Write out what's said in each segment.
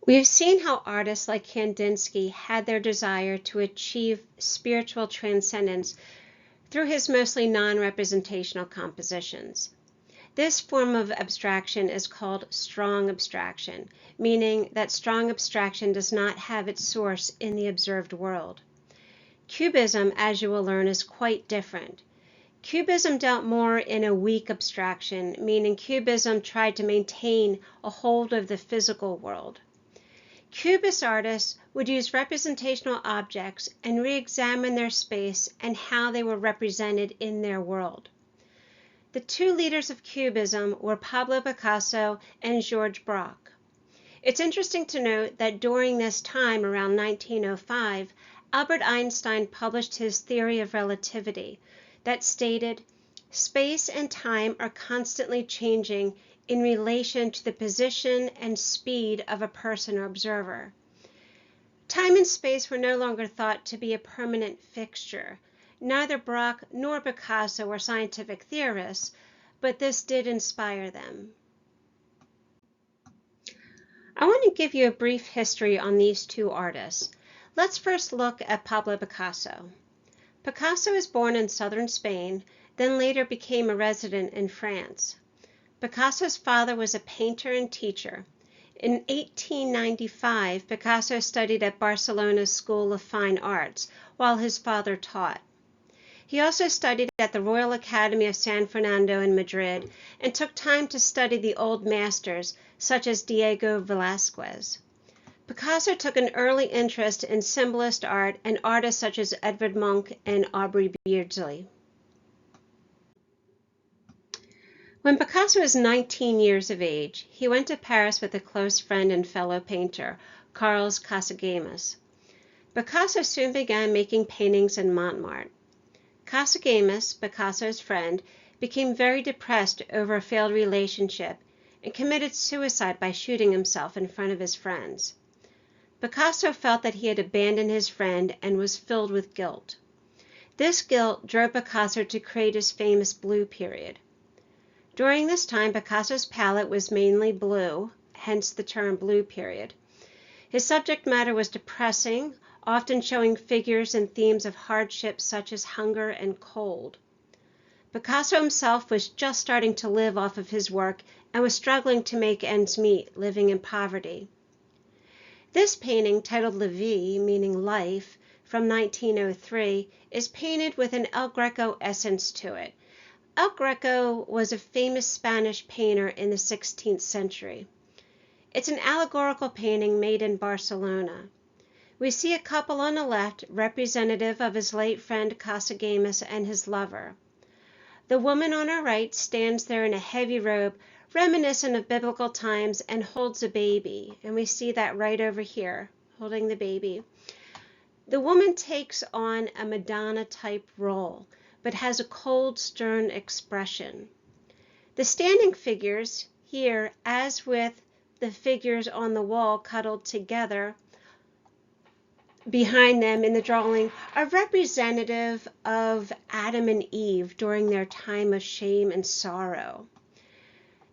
We've seen how artists like Kandinsky had their desire to achieve spiritual transcendence through his mostly non-representational compositions. This form of abstraction is called strong abstraction, meaning that strong abstraction does not have its source in the observed world. Cubism, as you will learn, is quite different. Cubism dealt more in a weak abstraction, meaning Cubism tried to maintain a hold of the physical world. Cubist artists would use representational objects and re-examine their space and how they were represented in their world. The two leaders of Cubism were Pablo Picasso and George Braque. It's interesting to note that during this time, around 1905, Albert Einstein published his theory of relativity that stated, "Space and time are constantly changing in relation to the position and speed of a person or observer." Time and space were no longer thought to be a permanent fixture. Neither Braque nor Picasso were scientific theorists, but this did inspire them. I want to give you a brief history on these two artists. Let's first look at Pablo Picasso. Picasso was born in southern Spain, then later became a resident in France. Picasso's father was a painter and teacher. In 1895, Picasso studied at Barcelona's School of Fine Arts while his father taught. He also studied at the Royal Academy of San Fernando in Madrid and took time to study the old masters such as Diego Velázquez. Picasso took an early interest in symbolist art and artists such as Edvard Munch and Aubrey Beardsley. When Picasso was 19 years of age, he went to Paris with a close friend and fellow painter, Carles Casagemas. Picasso soon began making paintings in Montmartre. Casagemas, Picasso's friend, became very depressed over a failed relationship and committed suicide by shooting himself in front of his friends. Picasso felt that he had abandoned his friend and was filled with guilt. This guilt drove Picasso to create his famous blue period. During this time, Picasso's palette was mainly blue, hence the term blue period. His subject matter was depressing, often showing figures and themes of hardship such as hunger and cold. Picasso himself was just starting to live off of his work and was struggling to make ends meet, living in poverty. This painting, titled La Vie, meaning life, from 1903, is painted with an El Greco essence to it. El Greco was a famous Spanish painter in the 16th century. It's an allegorical painting made in Barcelona. We see a couple on the left, representative of his late friend Casagemas and his lover. The woman on our right stands there in a heavy robe, reminiscent of biblical times, and holds a baby, and we see that right over here, holding the baby. The woman takes on a Madonna-type role, but has a cold, stern expression. The standing figures here, as with the figures on the wall cuddled together behind them in the drawing, are representative of Adam and Eve during their time of shame and sorrow.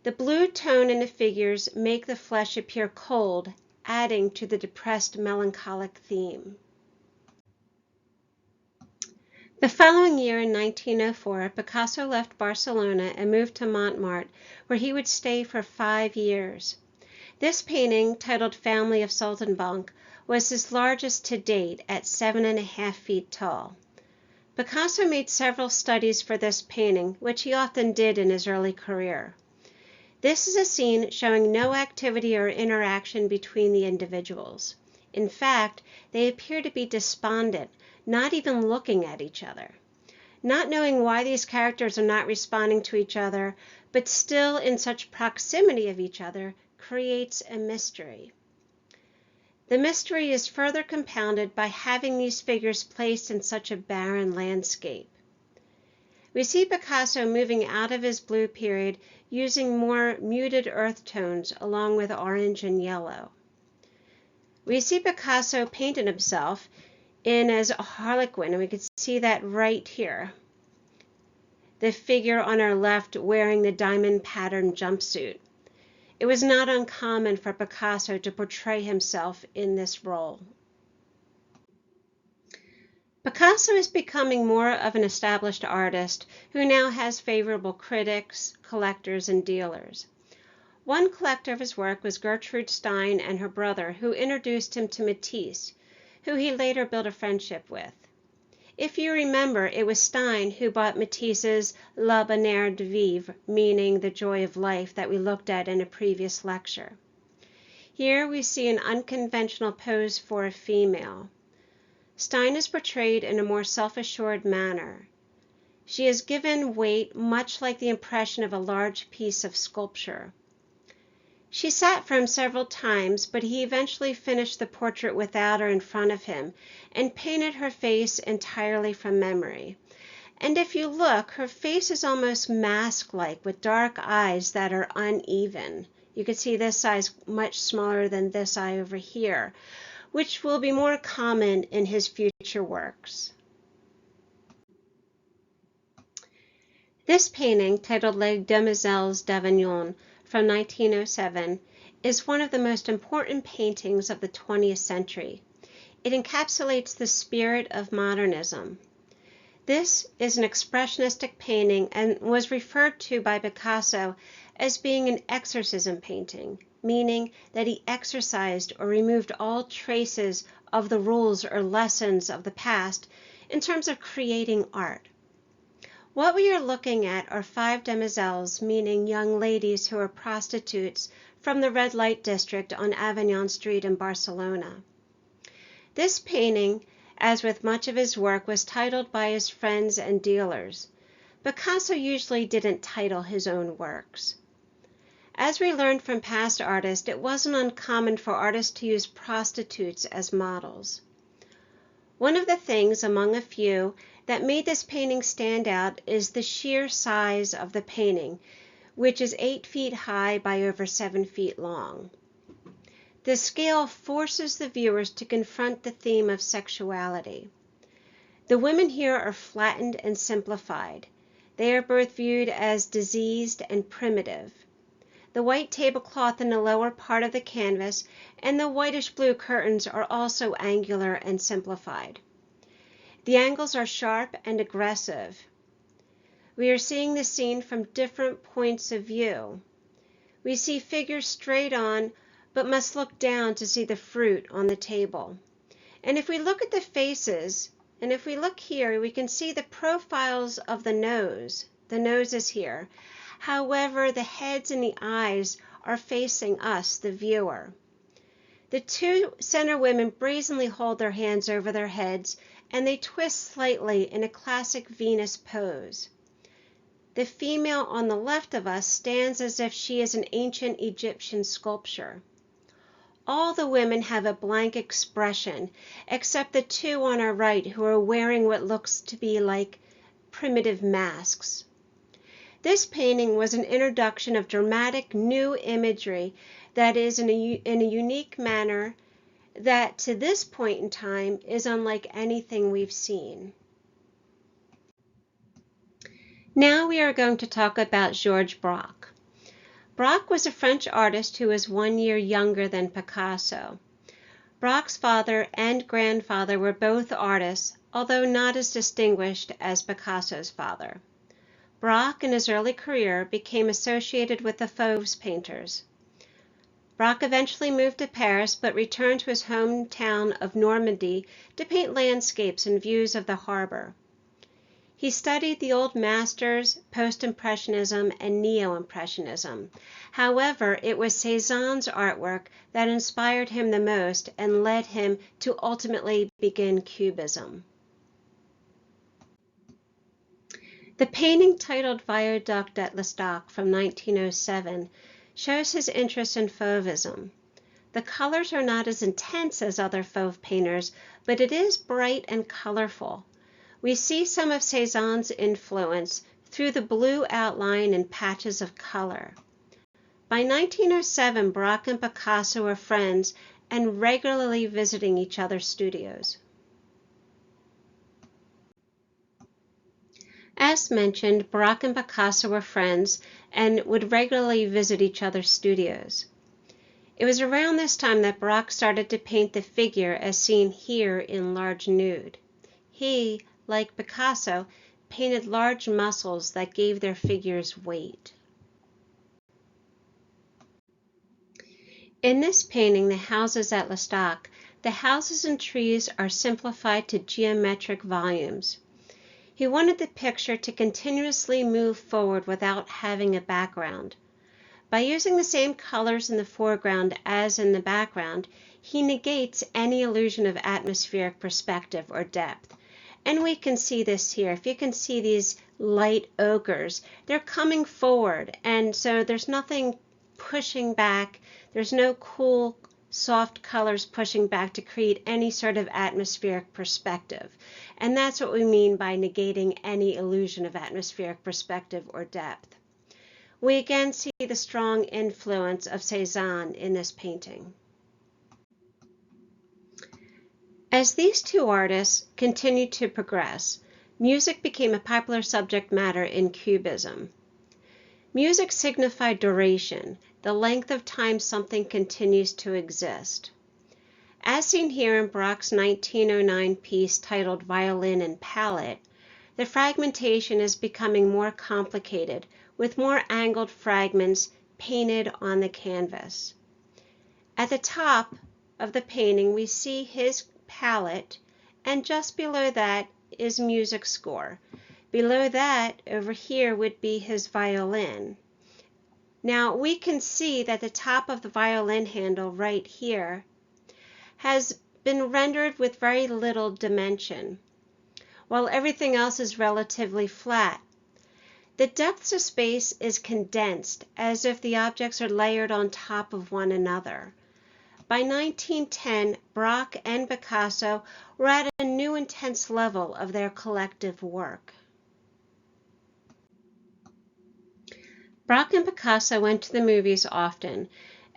The blue tone in the figures make the flesh appear cold, adding to the depressed, melancholic theme. The following year, in 1904, Picasso left Barcelona and moved to Montmartre, where he would stay for 5 years. This painting, titled Family of Saltimbanque, was his largest to date at 7.5 feet tall. Picasso made several studies for this painting, which he often did in his early career. This is a scene showing no activity or interaction between the individuals. In fact, they appear to be despondent, not even looking at each other. Not knowing why these characters are not responding to each other, but still in such proximity of each other, creates a mystery. The mystery is further compounded by having these figures placed in such a barren landscape. We see Picasso moving out of his blue period using more muted earth tones along with orange and yellow. We see Picasso painted himself in as a harlequin, and we can see that right here. The figure on our left wearing the diamond pattern jumpsuit. It was not uncommon for Picasso to portray himself in this role. Picasso is becoming more of an established artist who now has favorable critics, collectors, and dealers. One collector of his work was Gertrude Stein and her brother, who introduced him to Matisse, who he later built a friendship with. If you remember, it was Stein who bought Matisse's Le Bonheur de Vivre, meaning the joy of life, that we looked at in a previous lecture. Here we see an unconventional pose for a female. Stein is portrayed in a more self-assured manner. She is given weight much like the impression of a large piece of sculpture. She sat for him several times, but he eventually finished the portrait without her in front of him and painted her face entirely from memory. And if you look, her face is almost mask-like with dark eyes that are uneven. You can see this eye is much smaller than this eye over here, which will be more common in his future works. This painting, titled Les Demoiselles d'Avignon, from 1907, is one of the most important paintings of the 20th century. It encapsulates the spirit of modernism. This is an expressionistic painting and was referred to by Picasso as being an exorcism painting, meaning that he exorcised or removed all traces of the rules or lessons of the past in terms of creating art. What we are looking at are 5 demoiselles, meaning young ladies who are prostitutes from the red light district on Avignon Street in Barcelona. This painting, as with much of his work, was titled by his friends and dealers. Picasso usually didn't title his own works. As we learned from past artists, it wasn't uncommon for artists to use prostitutes as models. One of the things, among a few, that made this painting stand out is the sheer size of the painting, which is 8 feet high by over 7 feet long. The scale forces the viewers to confront the theme of sexuality. The women here are flattened and simplified. They are both viewed as diseased and primitive. The white tablecloth in the lower part of the canvas and the whitish blue curtains are also angular and simplified. The angles are sharp and aggressive. We are seeing the scene from different points of view. We see figures straight on, but must look down to see the fruit on the table. And if we look at the faces, and if we look here, we can see the profiles of the nose. The nose is here. However, the heads and the eyes are facing us, the viewer. The 2 center women brazenly hold their hands over their heads, and they twist slightly in a classic Venus pose. The female on the left of us stands as if she is an ancient Egyptian sculpture. All the women have a blank expression, except the 2 on our right, who are wearing what looks to be like primitive masks. This painting was an introduction of dramatic new imagery that is in a unique manner that to this point in time is unlike anything we've seen. Now we are going to talk about Georges Braque. Braque was a French artist who was 1 year younger than Picasso. Braque's father and grandfather were both artists, although not as distinguished as Picasso's father. Braque, in his early career, became associated with the Fauves painters. Braque eventually moved to Paris, but returned to his hometown of Normandy to paint landscapes and views of the harbor. He studied the old masters, Post-Impressionism and Neo-Impressionism. However, it was Cézanne's artwork that inspired him the most and led him to ultimately begin Cubism. The painting titled Viaduct at L'Estaque from 1907 shows his interest in Fauvism. The colors are not as intense as other Fauve painters, but it is bright and colorful. We see some of Cézanne's influence through the blue outline and patches of color. By 1907, Braque and Picasso were friends and regularly visiting each other's studios. As mentioned, Braque and Picasso were friends and would regularly visit each other's studios. It was around this time that Braque started to paint the figure as seen here in large nude. He, like Picasso, painted large muscles that gave their figures weight. In this painting, The Houses at L'Estaque, the houses and trees are simplified to geometric volumes. He wanted the picture to continuously move forward without having a background. By using the same colors in the foreground as in the background, he negates any illusion of atmospheric perspective or depth. And we can see this here. If you can see these light ochres, they're coming forward, and so there's nothing pushing back. There's no cool, soft colors pushing back to create any sort of atmospheric perspective. And that's what we mean by negating any illusion of atmospheric perspective or depth. We again see the strong influence of Cézanne in this painting. As these two artists continued to progress, music became a popular subject matter in Cubism. Music signified duration, the length of time something continues to exist. As seen here in Braque's 1909 piece titled Violin and Palette, the fragmentation is becoming more complicated, with more angled fragments painted on the canvas. At the top of the painting, we see his palette, and just below that is music score. Below that, over here, would be his violin. Now, we can see that the top of the violin handle right here has been rendered with very little dimension, while everything else is relatively flat. The depth of space is condensed, as if the objects are layered on top of one another. By 1910, Braque and Picasso were at a new intense level of their collective work. Braque and Picasso went to the movies often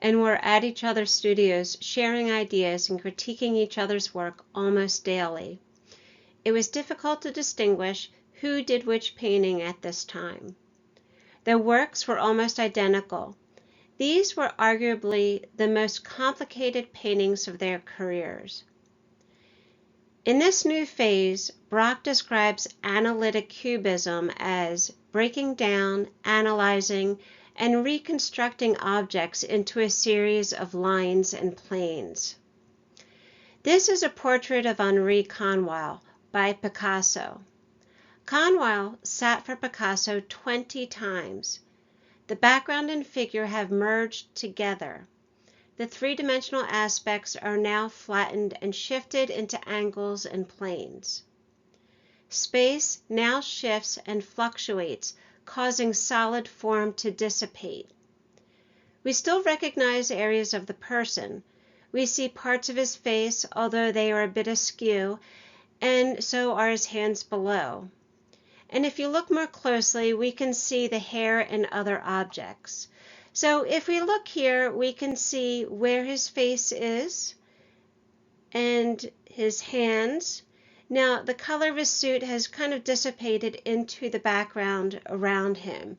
and were at each other's studios sharing ideas and critiquing each other's work almost daily. It was difficult to distinguish who did which painting at this time. Their works were almost identical. These were arguably the most complicated paintings of their careers. In this new phase, Braque describes analytic cubism as breaking down, analyzing, and reconstructing objects into a series of lines and planes. This is a portrait of Henri Conway by Picasso. Conway sat for Picasso 20 times. The background and figure have merged together. The three-dimensional aspects are now flattened and shifted into angles and planes. Space now shifts and fluctuates, causing solid form to dissipate. We still recognize areas of the person. We see parts of his face, although they are a bit askew, and so are his hands below. And if you look more closely, we can see the hair and other objects. So if we look here, we can see where his face is and his hands. Now, the color of his suit has kind of dissipated into the background around him.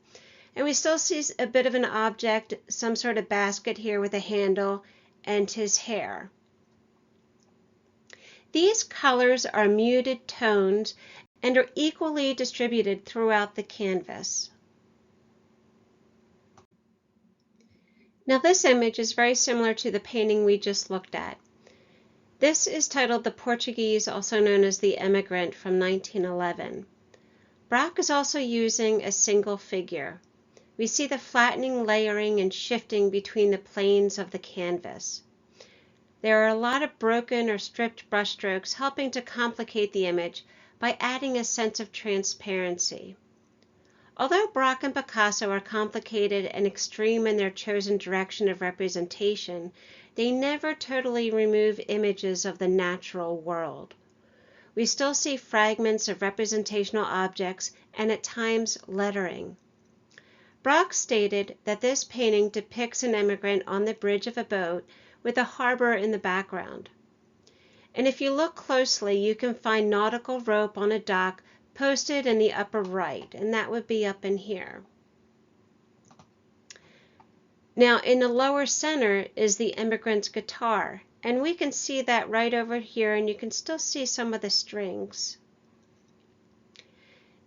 And we still see a bit of an object, some sort of basket here with a handle, and his hair. These colors are muted tones and are equally distributed throughout the canvas. Now this image is very similar to the painting we just looked at. This is titled The Portuguese, also known as The Emigrant, from 1911. Braque is also using a single figure. We see the flattening, layering, and shifting between the planes of the canvas. There are a lot of broken or stripped brushstrokes helping to complicate the image by adding a sense of transparency. Although Braque and Picasso are complicated and extreme in their chosen direction of representation, they never totally remove images of the natural world. We still see fragments of representational objects and at times lettering. Braque stated that this painting depicts an emigrant on the bridge of a boat with a harbor in the background. And if you look closely, you can find nautical rope on a dock posted in the upper right, and that would be up in here. Now, in the lower center is the immigrant's guitar, and we can see that right over here, and you can still see some of the strings.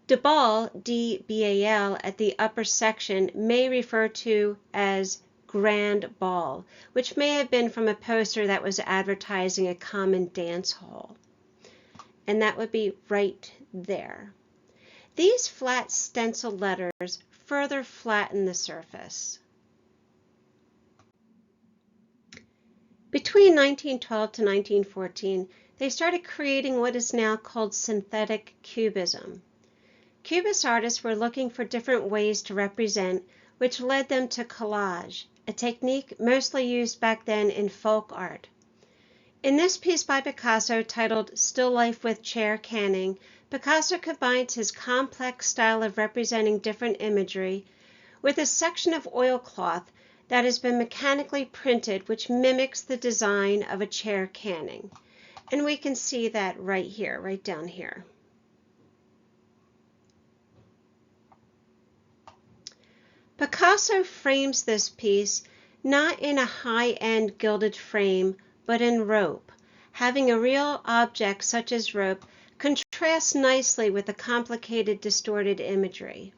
DBAL, D-B-A-L, at the upper section may refer to as Grand Ball, which may have been from a poster that was advertising a common dance hall. And that would be right there. These flat stencil letters further flatten the surface. Between 1912 to 1914, they started creating what is now called synthetic cubism. Cubist artists were looking for different ways to represent, which led them to collage, a technique mostly used back then in folk art. In this piece by Picasso, titled Still Life with Chair Canning, Picasso combines his complex style of representing different imagery with a section of oilcloth that has been mechanically printed, which mimics the design of a chair canning. And we can see that right here, right down here. Picasso frames this piece not in a high-end gilded frame, but in rope. Having a real object such as rope contrasts nicely with the complicated, distorted imagery.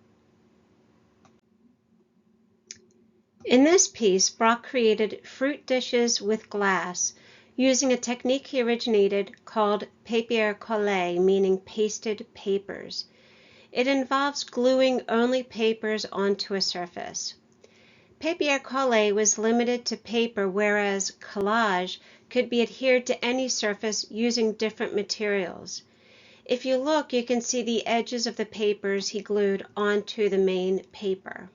In this piece, Braque created fruit dishes with glass using a technique he originated called papier-collé, meaning pasted papers. It involves gluing only papers onto a surface. Papier-collé was limited to paper, whereas collage could be adhered to any surface using different materials. If you look, you can see the edges of the papers he glued onto the main paper.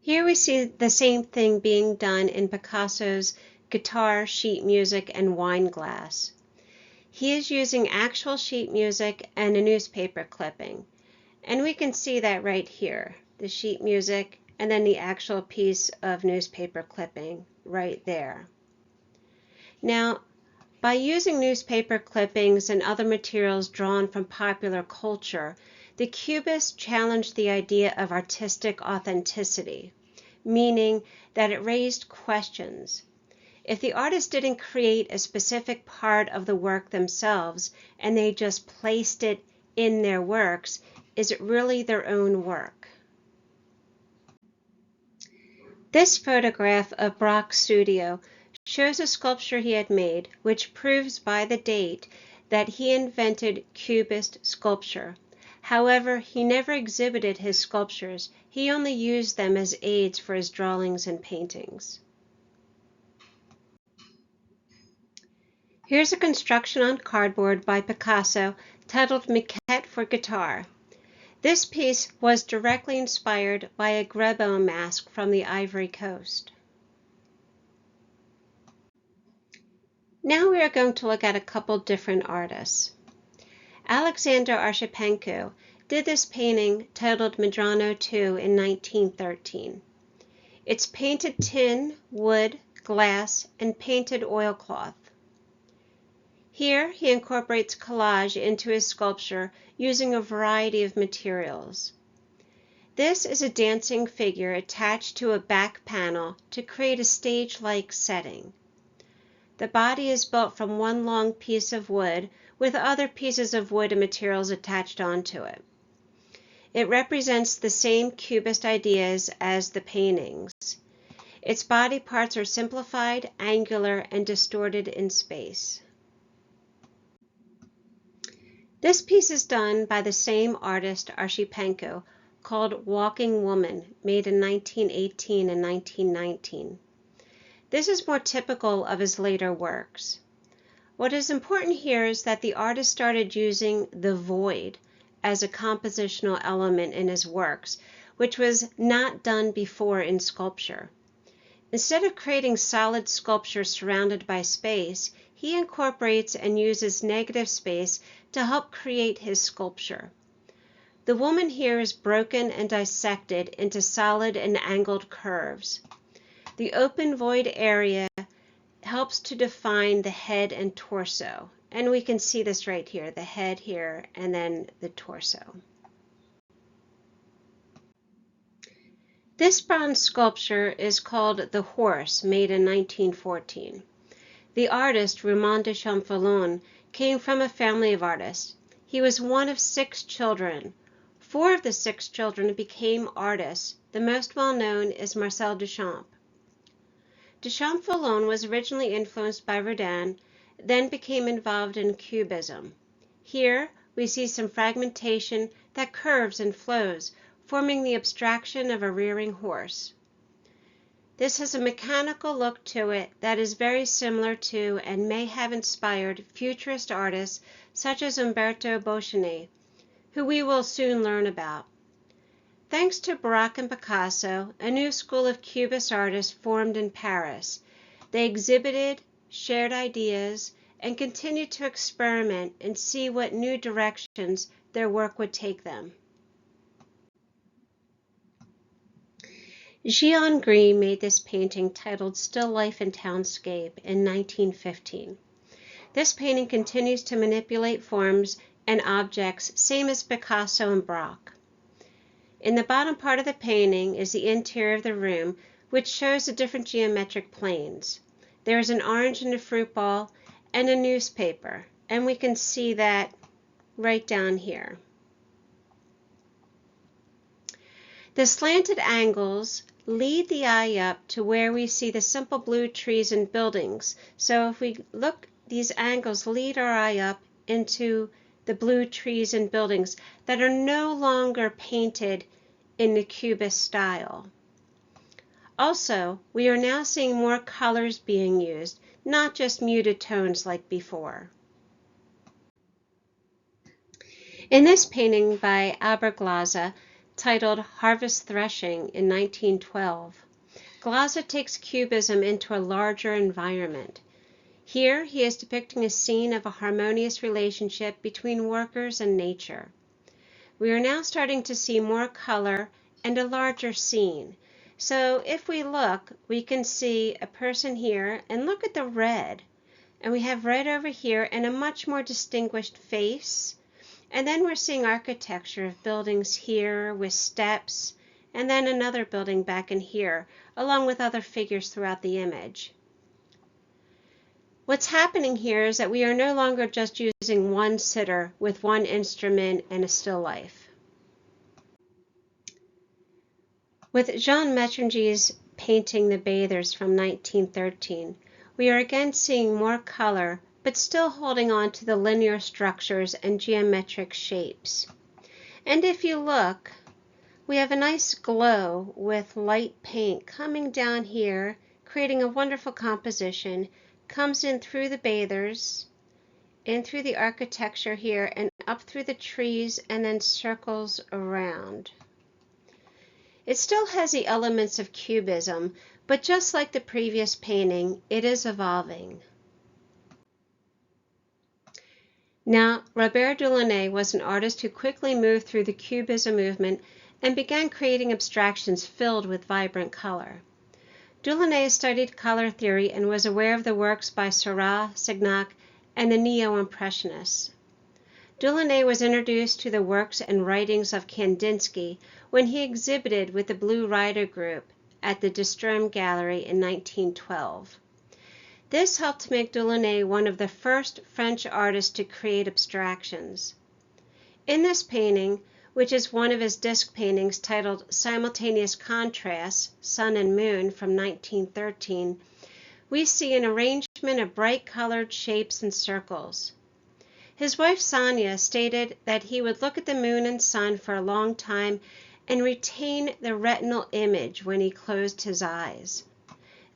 Here we see the same thing being done in Picasso's guitar, sheet music, and wine glass. He is using actual sheet music and a newspaper clipping. And we can see that right here, the sheet music and then the actual piece of newspaper clipping right there. Now, by using newspaper clippings and other materials drawn from popular culture, the Cubists challenged the idea of artistic authenticity, meaning that it raised questions. If the artist didn't create a specific part of the work themselves and they just placed it in their works, is it really their own work? This photograph of Braque's studio shows a sculpture he had made, which proves by the date that he invented Cubist sculpture. However, he never exhibited his sculptures. He only used them as aids for his drawings and paintings. Here's a construction on cardboard by Picasso titled Maquette for Guitar. This piece was directly inspired by a grebo mask from the Ivory Coast. Now we are going to look at a couple different artists. Alexander Archipenko did this painting titled Medrano II in 1913. It's painted tin, wood, glass, and painted oilcloth. Here he incorporates collage into his sculpture using a variety of materials. This is a dancing figure attached to a back panel to create a stage-like setting. The body is built from one long piece of wood with other pieces of wood and materials attached onto it. It represents the same Cubist ideas as the paintings. Its body parts are simplified, angular, and distorted in space. This piece is done by the same artist, Archipenko, called Walking Woman, made in 1918 and 1919. This is more typical of his later works. What is important here is that the artist started using the void as a compositional element in his works, which was not done before in sculpture. Instead of creating solid sculpture surrounded by space, he incorporates and uses negative space to help create his sculpture. The woman here is broken and dissected into solid and angled curves. The open void area helps to define the head and torso, and we can see this right here, the head here, and then the torso. This bronze sculpture is called The Horse, made in 1914. The artist, Raymond de Champollion, came from a family of artists. He was one of 6 children. 4 of the 6 children became artists. The most well-known is Marcel Duchamp. De Champollion was originally influenced by Rodin, then became involved in Cubism. Here we see some fragmentation that curves and flows, forming the abstraction of a rearing horse. This has a mechanical look to it that is very similar to and may have inspired futurist artists such as Umberto Boccioni, who we will soon learn about. Thanks to Braque and Picasso, a new school of Cubist artists formed in Paris. They exhibited, shared ideas, and continued to experiment and see what new directions their work would take them. Jean Gris made this painting titled Still Life in Townscape in 1915. This painting continues to manipulate forms and objects, same as Picasso and Braque. In the bottom part of the painting is the interior of the room, which shows the different geometric planes. There is an orange and a fruit ball and a newspaper, and we can see that right down here. The slanted angles lead the eye up to where we see the simple blue trees and buildings. So if we look, these angles lead our eye up into the blue trees and buildings that are no longer painted in the Cubist style. Also, we are now seeing more colors being used, not just muted tones like before. In this painting by Albert Glaser, titled Harvest Threshing in 1912, Glaser takes Cubism into a larger environment. Here he is depicting a scene of a harmonious relationship between workers and nature. We are now starting to see more color and a larger scene. So if we look, we can see a person here, and look at the red. And we have red over here and a much more distinguished face. And then we're seeing architecture of buildings here with steps, and then another building back in here, along with other figures throughout the image. What's happening here is that we are no longer just using one sitter with one instrument and a still life. With Jean Metrangy's painting The Bathers from 1913, we are again seeing more color, but still holding on to the linear structures and geometric shapes. And if you look, we have a nice glow with light paint coming down here, creating a wonderful composition, comes in through the bathers, in through the architecture here, and up through the trees, and then circles around. It still has the elements of Cubism, but just like the previous painting, it is evolving. Now, Robert Delaunay was an artist who quickly moved through the Cubism movement and began creating abstractions filled with vibrant color. Delaunay studied color theory and was aware of the works by Seurat, Signac, and the Neo-Impressionists. Delaunay was introduced to the works and writings of Kandinsky when he exhibited with the Blue Rider Group at the De Sturm Gallery in 1912. This helped to make Delaunay one of the first French artists to create abstractions. In this painting, which is one of his disc paintings titled Simultaneous Contrasts, Sun and Moon from 1913, we see an arrangement of bright colored shapes and circles. His wife Sonia stated that he would look at the moon and sun for a long time and retain the retinal image when he closed his eyes.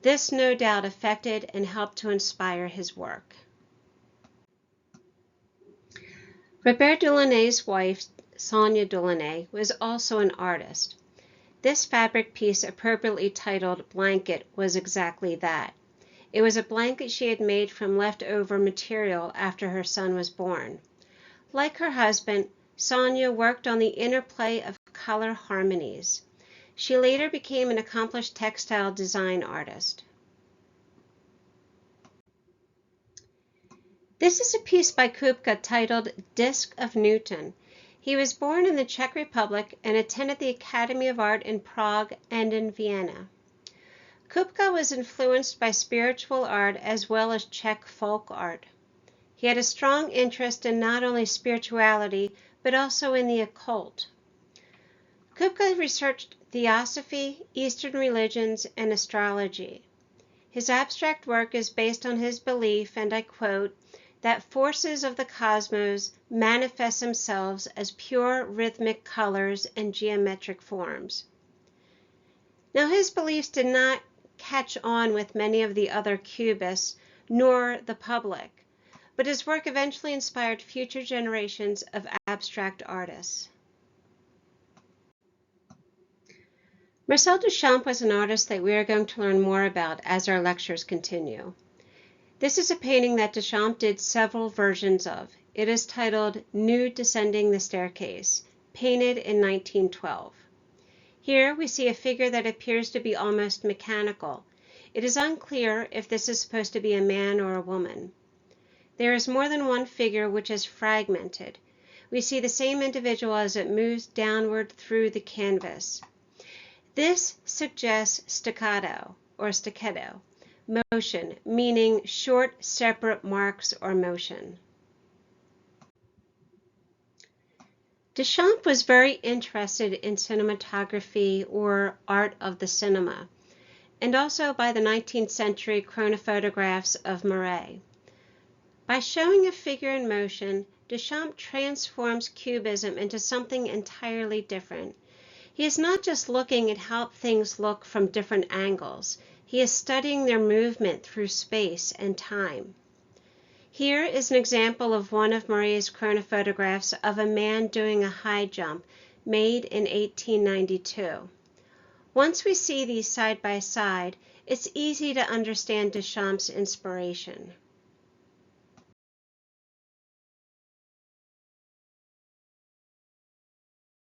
This no doubt affected and helped to inspire his work. Robert Delaunay's wife, Sonia Delaunay, was also an artist. This fabric piece, appropriately titled Blanket, was exactly that. It was a blanket she had made from leftover material after her son was born. Like her husband, Sonia worked on the interplay of color harmonies. She later became an accomplished textile design artist. This is a piece by Kupka titled Disc of Newton. He was born in the Czech Republic and attended the Academy of Art in Prague and in Vienna. Kupka was influenced by spiritual art as well as Czech folk art. He had a strong interest in not only spirituality, but also in the occult. Kupka researched theosophy, Eastern religions, and astrology. His abstract work is based on his belief, and I quote, that forces of the cosmos manifest themselves as pure rhythmic colors and geometric forms. Now, his beliefs did not catch on with many of the other Cubists, nor the public, but his work eventually inspired future generations of abstract artists. Marcel Duchamp was an artist that we are going to learn more about as our lectures continue. This is a painting that Duchamp did several versions of. It is titled Nude Descending the Staircase, painted in 1912. Here we see a figure that appears to be almost mechanical. It is unclear if this is supposed to be a man or a woman. There is more than one figure which is fragmented. We see the same individual as it moves downward through the canvas. This suggests staccato or staccato motion, meaning short separate marks or motion. Duchamp was very interested in cinematography or art of the cinema, and also by the 19th century chronophotographs of Marais. By showing a figure in motion, Duchamp transforms Cubism into something entirely different. He is not just looking at how things look from different angles. He is studying their movement through space and time. Here is an example of one of Marais' chronophotographs of a man doing a high jump, made in 1892. Once we see these side by side, it's easy to understand Duchamp's inspiration.